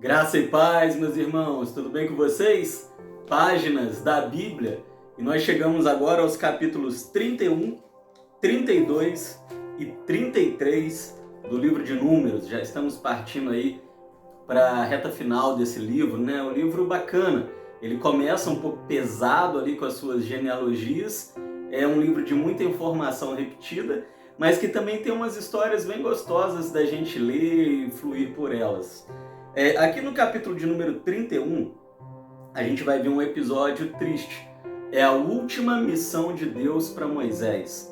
Graça e paz, meus irmãos, tudo bem com vocês? Páginas da Bíblia, e nós chegamos agora aos capítulos 31, 32 e 33 do livro de Números. Já estamos partindo aí para a reta final desse livro, né? Um livro bacana. Ele começa um pouco pesado ali com as suas genealogias, é um livro de muita informação repetida, mas que também tem umas histórias bem gostosas da gente ler e fluir por elas. Aqui no capítulo de número 31, a gente vai ver um episódio triste. É a última missão de Deus para Moisés.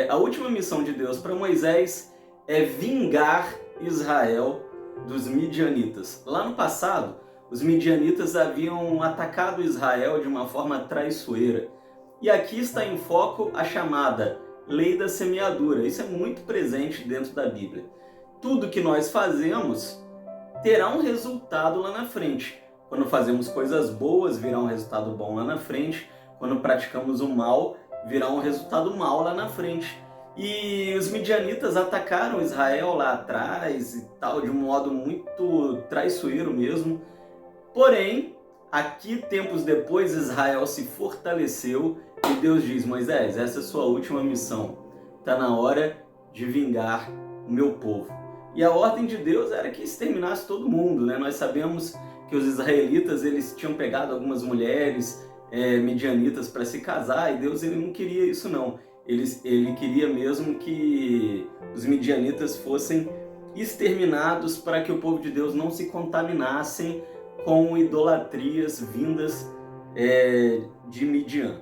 A última missão de Deus para Moisés é vingar Israel dos midianitas. Lá no passado, os midianitas haviam atacado Israel de uma forma traiçoeira. E aqui está em foco a chamada lei da semeadura. Isso é muito presente dentro da Bíblia. Tudo que nós fazemos terá um resultado lá na frente. Quando fazemos coisas boas, virá um resultado bom lá na frente. Quando praticamos o mal, virá um resultado mal lá na frente. E os midianitas atacaram Israel lá atrás e tal, de um modo muito traiçoeiro mesmo. Porém, aqui, tempos depois, Israel se fortaleceu e Deus diz: Moisés, essa é a sua última missão. Está na hora de vingar o meu povo. E a ordem de Deus era que exterminasse todo mundo, né? Nós sabemos que os israelitas eles tinham pegado algumas mulheres midianitas para se casar, e Deus ele não queria isso não. Ele queria mesmo que os midianitas fossem exterminados para que o povo de Deus não se contaminassem com idolatrias vindas de Midian.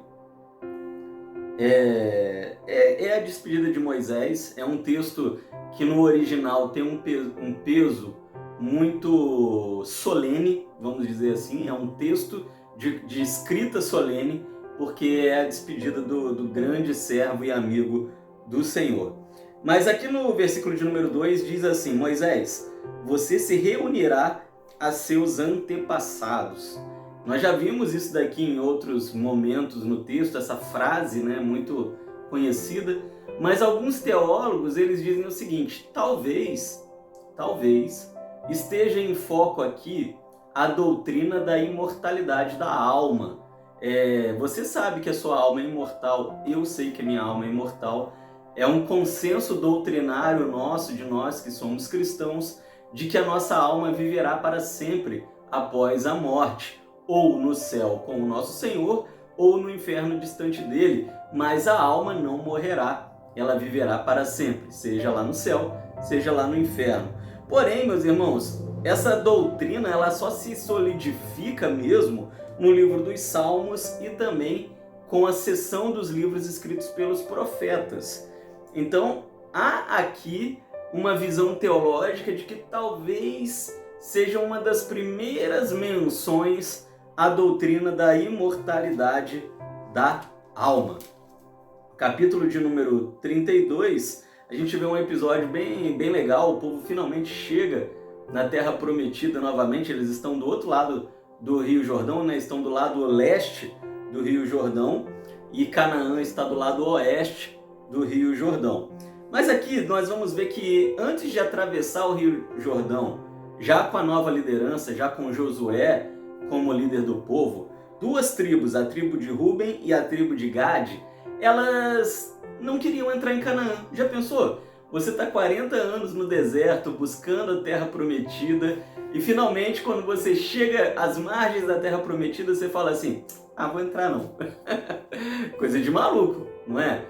É a despedida de Moisés, é um texto que no original tem um peso muito solene, vamos dizer assim, é um texto de escrita solene, porque é a despedida do grande servo e amigo do Senhor. Mas aqui no versículo de número 2 diz assim: Moisés, você se reunirá a seus antepassados. Nós já vimos isso daqui em outros momentos no texto, essa frase, né, muito conhecida, mas alguns teólogos eles dizem o seguinte: talvez esteja em foco aqui a doutrina da imortalidade da alma. Você sabe que a sua alma é imortal, eu sei que a minha alma é imortal. É um consenso doutrinário nosso, de nós que somos cristãos, de que a nossa alma viverá para sempre após a morte, ou no céu com o nosso Senhor, ou no inferno distante dele, mas a alma não morrerá, ela viverá para sempre, seja lá no céu, seja lá no inferno. Porém, meus irmãos, essa doutrina ela só se solidifica mesmo no livro dos Salmos e também com a seção dos livros escritos pelos profetas. Então, há aqui uma visão teológica de que talvez seja uma das primeiras menções à doutrina da imortalidade da alma. Capítulo de número 32, a gente vê um episódio bem legal. O povo finalmente chega na Terra Prometida novamente. Eles estão do outro lado do Rio Jordão, né? Estão do lado leste do Rio Jordão, e Canaã está do lado oeste do Rio Jordão. Mas aqui nós vamos ver que antes de atravessar o Rio Jordão, já com a nova liderança, já com Josué como líder do povo, duas tribos, a tribo de Ruben e a tribo de Gade, elas não queriam entrar em Canaã. Já pensou? Você está 40 anos no deserto buscando a Terra Prometida e finalmente quando você chega às margens da Terra Prometida você fala assim: vou entrar não. Coisa de maluco, não é?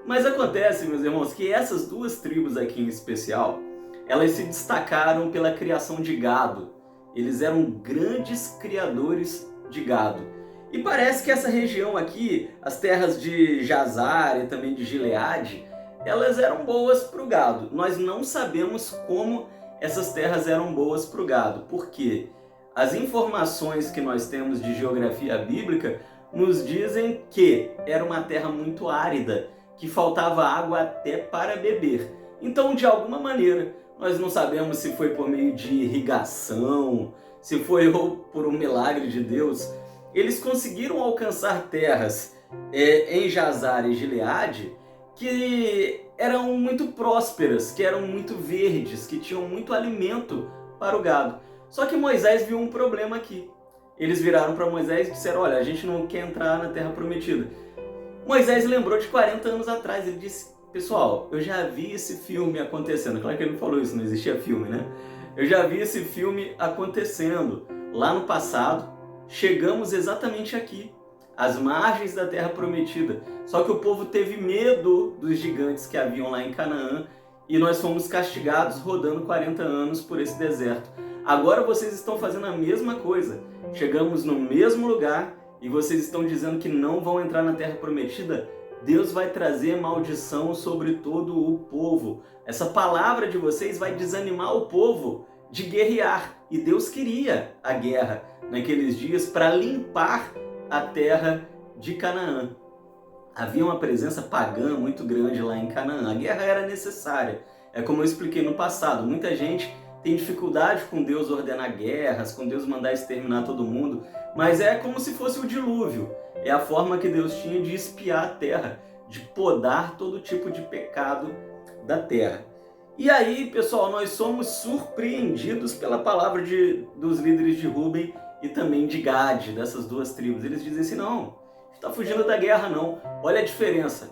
Mas acontece, meus irmãos, que essas duas tribos aqui em especial, elas se destacaram pela criação de gado. Eles eram grandes criadores de gado. E parece que essa região aqui, as terras de Jazar e também de Gileade, elas eram boas para o gado. Nós não sabemos como essas terras eram boas para o gado. Por quê? As informações que nós temos de geografia bíblica nos dizem que era uma terra muito árida, que faltava água até para beber. Então, de alguma maneira, nós não sabemos se foi por meio de irrigação, se foi por um milagre de Deus, eles conseguiram alcançar terras em Jazar e Gileade que eram muito prósperas, que eram muito verdes, que tinham muito alimento para o gado. Só que Moisés viu um problema aqui. Eles viraram para Moisés e disseram, olha, a gente não quer entrar na Terra Prometida. Moisés lembrou de 40 anos atrás, ele disse, pessoal, eu já vi esse filme acontecendo. Claro que ele não falou isso, não existia filme, né? Eu já vi esse filme acontecendo. Lá no passado, chegamos exatamente aqui, às margens da Terra Prometida. Só que o povo teve medo dos gigantes que haviam lá em Canaã e nós fomos castigados rodando 40 anos por esse deserto. Agora vocês estão fazendo a mesma coisa. Chegamos no mesmo lugar e vocês estão dizendo que não vão entrar na Terra Prometida. Deus vai trazer maldição sobre todo o povo. Essa palavra de vocês vai desanimar o povo de guerrear. E Deus queria a guerra naqueles dias para limpar a terra de Canaã. Havia uma presença pagã muito grande lá em Canaã. A guerra era necessária. É como eu expliquei no passado. Muita gente tem dificuldade com Deus ordenar guerras, com Deus mandar exterminar todo mundo. Mas é como se fosse o dilúvio. É a forma que Deus tinha de espiar a terra, de podar todo tipo de pecado da terra. E aí, pessoal, nós somos surpreendidos pela palavra dos líderes de Ruben e também de Gade, dessas duas tribos. Eles dizem assim, não, a gente está fugindo da guerra não. Olha a diferença,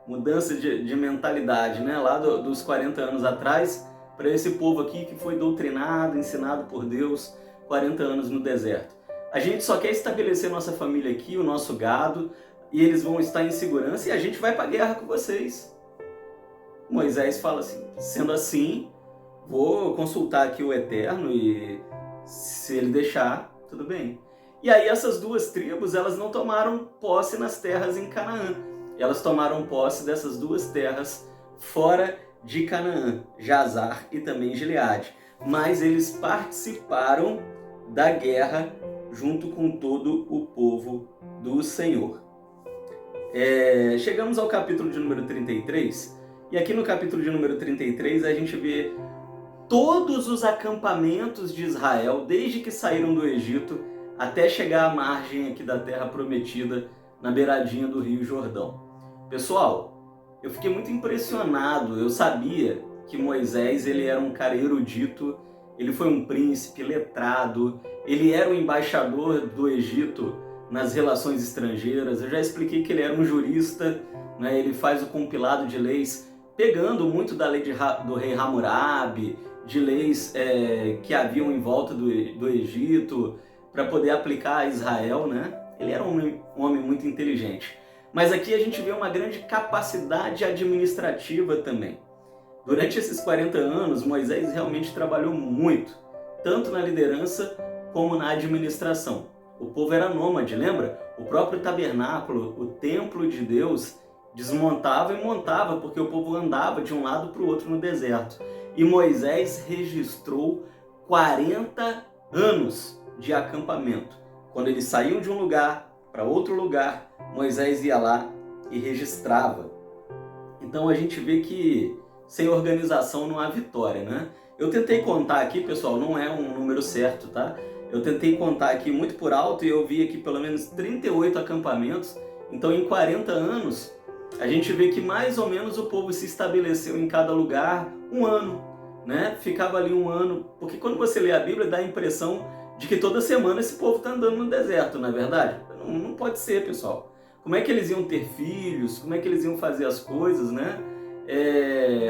mudança de mentalidade, né? Lá dos 40 anos atrás, para esse povo aqui que foi doutrinado, ensinado por Deus, 40 anos no deserto. A gente só quer estabelecer nossa família aqui, o nosso gado, e eles vão estar em segurança e a gente vai para a guerra com vocês. Moisés fala assim, sendo assim, vou consultar aqui o Eterno e se ele deixar, tudo bem. E aí essas duas tribos, elas não tomaram posse nas terras em Canaã. Elas tomaram posse dessas duas terras fora de Canaã, Jazar e também Gileade. Mas eles participaram da guerra junto com todo o povo do Senhor. Chegamos ao capítulo de número 33, e aqui no capítulo de número 33 a gente vê todos os acampamentos de Israel, desde que saíram do Egito até chegar à margem aqui da Terra Prometida, na beiradinha do Rio Jordão. Pessoal, eu fiquei muito impressionado, eu sabia que Moisés ele era um cara erudito, ele foi um príncipe letrado, ele era o embaixador do Egito nas relações estrangeiras, eu já expliquei que ele era um jurista, né? Ele faz o compilado de leis, pegando muito da lei do rei Hammurabi, de leis que haviam em volta do Egito, para poder aplicar a Israel, né? Ele era um homem muito inteligente. Mas aqui a gente vê uma grande capacidade administrativa também. Durante esses 40 anos, Moisés realmente trabalhou muito, tanto na liderança como na administração. O povo era nômade, lembra? O próprio tabernáculo, o templo de Deus, desmontava e montava, porque o povo andava de um lado para o outro no deserto. E Moisés registrou 40 anos de acampamento. Quando eles saíam de um lugar para outro lugar, Moisés ia lá e registrava. Então a gente vê que sem organização não há vitória, né? Eu tentei contar aqui, pessoal, não é um número certo, tá? Eu tentei contar aqui muito por alto e eu vi aqui pelo menos 38 acampamentos. Então em 40 anos, a gente vê que mais ou menos o povo se estabeleceu em cada lugar um ano, né? Ficava ali um ano, porque quando você lê a Bíblia dá a impressão de que toda semana esse povo está andando no deserto, não é verdade? Não pode ser, pessoal. Como é que eles iam ter filhos? Como é que eles iam fazer as coisas, né?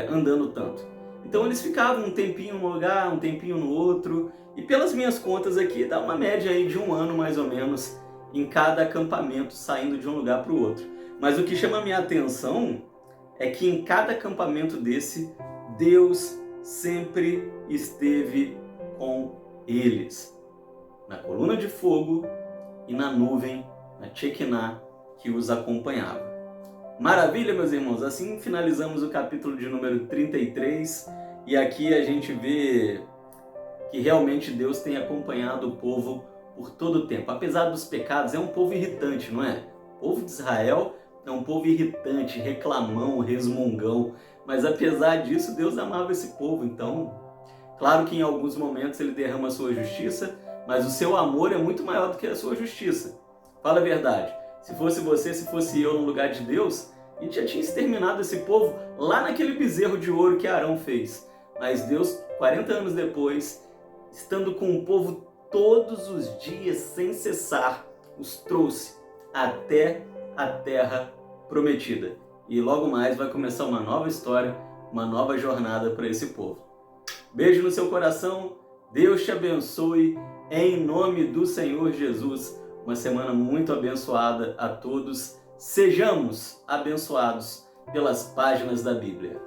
Andando tanto. Então eles ficavam um tempinho num lugar, um tempinho no outro, e pelas minhas contas aqui dá uma média aí de um ano mais ou menos em cada acampamento, saindo de um lugar para o outro. Mas o que chama a minha atenção é que em cada acampamento desse, Deus sempre esteve com eles. Na coluna de fogo e na nuvem, na Shekinah, que os acompanhava. Maravilha, meus irmãos, assim finalizamos o capítulo de número 33 e aqui a gente vê que realmente Deus tem acompanhado o povo por todo o tempo. Apesar dos pecados, é um povo irritante, não é? O povo de Israel é um povo irritante, reclamão, resmungão, mas apesar disso, Deus amava esse povo. Então, claro que em alguns momentos ele derrama a sua justiça, mas o seu amor é muito maior do que a sua justiça. Fala a verdade. Se fosse você, se fosse eu no lugar de Deus, a gente já tinha exterminado esse povo lá naquele bezerro de ouro que Arão fez. Mas Deus, 40 anos depois, estando com o povo todos os dias sem cessar, os trouxe até a terra prometida. E logo mais vai começar uma nova história, uma nova jornada para esse povo. Beijo no seu coração, Deus te abençoe, em nome do Senhor Jesus. Uma semana muito abençoada a todos. Sejamos abençoados pelas páginas da Bíblia.